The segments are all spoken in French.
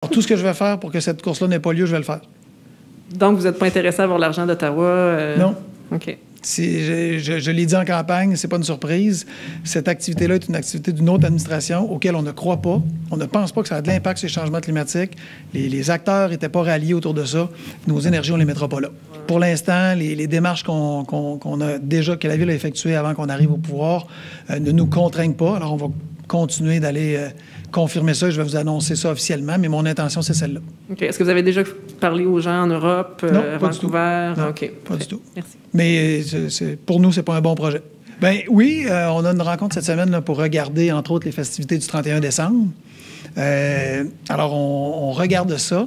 Alors, tout ce que je vais faire pour que cette course-là n'ait pas lieu, je vais le faire. Donc, vous n'êtes pas intéressé à avoir l'argent d'Ottawa? Non. OK. Je l'ai dit en campagne, c'est pas une surprise. Cette activité-là est une activité d'une autre administration auquel on ne croit pas. On ne pense pas que ça a de l'impact sur les changements climatiques. Les acteurs n'étaient pas ralliés autour de ça. Nos énergies, on ne les mettra pas là. Pour l'instant, les démarches qu'on a déjà, que la Ville a effectuées avant qu'on arrive au pouvoir, ne nous contraignent pas. Alors, on va continuer d'aller confirmer ça. Je vais vous annoncer ça officiellement, mais mon intention, c'est celle-là. OK. Est-ce que vous avez déjà parlé aux gens en Europe, non, à pas Vancouver? Du tout. Non, OK. pas du tout. Merci. Mais pour nous, c'est pas un bon projet. Bien oui, on a une rencontre cette semaine là, pour regarder, entre autres, les festivités du 31 décembre. Alors, on regarde ça.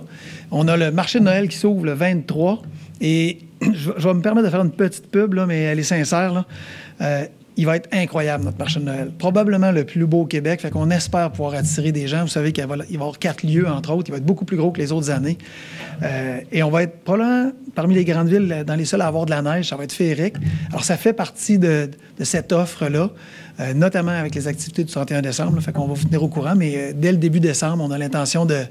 On a le marché de Noël qui s'ouvre le 23. Et je vais me permettre de faire une petite pub, là, mais elle est sincère. Là. Il va être incroyable, notre marché de Noël. Probablement le plus beau au Québec. Fait qu'on espère pouvoir attirer des gens. Vous savez qu'il va y avoir 4 lieux, entre autres. Il va être beaucoup plus gros que les autres années. Et on va être probablement parmi les grandes villes dans les seules à avoir de la neige. Ça va être féerique. Alors, ça fait partie de cette offre-là, notamment avec les activités du 31 décembre. Là, fait qu'on va vous tenir au courant. Mais dès le début décembre, on a l'intention de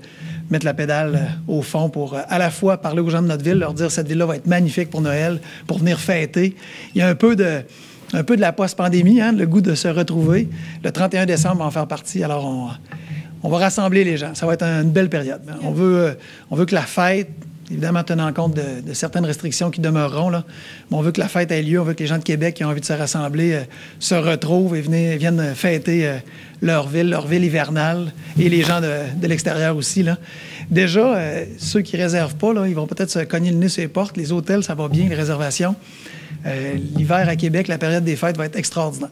mettre la pédale au fond pour à la fois parler aux gens de notre ville, leur dire que cette ville-là va être magnifique pour Noël, pour venir fêter. Il y a un peu de la post-pandémie, hein, le goût de se retrouver. Le 31 décembre va en faire partie. Alors, on va rassembler les gens. Ça va être une belle période. On veut que la fête, évidemment tenant compte de certaines restrictions qui demeureront, là, mais on veut que la fête ait lieu. On veut que les gens de Québec qui ont envie de se rassembler se retrouvent et viennent fêter leur ville hivernale, et les gens de l'extérieur aussi. Là. Déjà, ceux qui ne réservent pas, là, ils vont peut-être se cogner le nez sur les portes. Les hôtels, ça va bien, les réservations. L'hiver à Québec, la période des fêtes va être extraordinaire.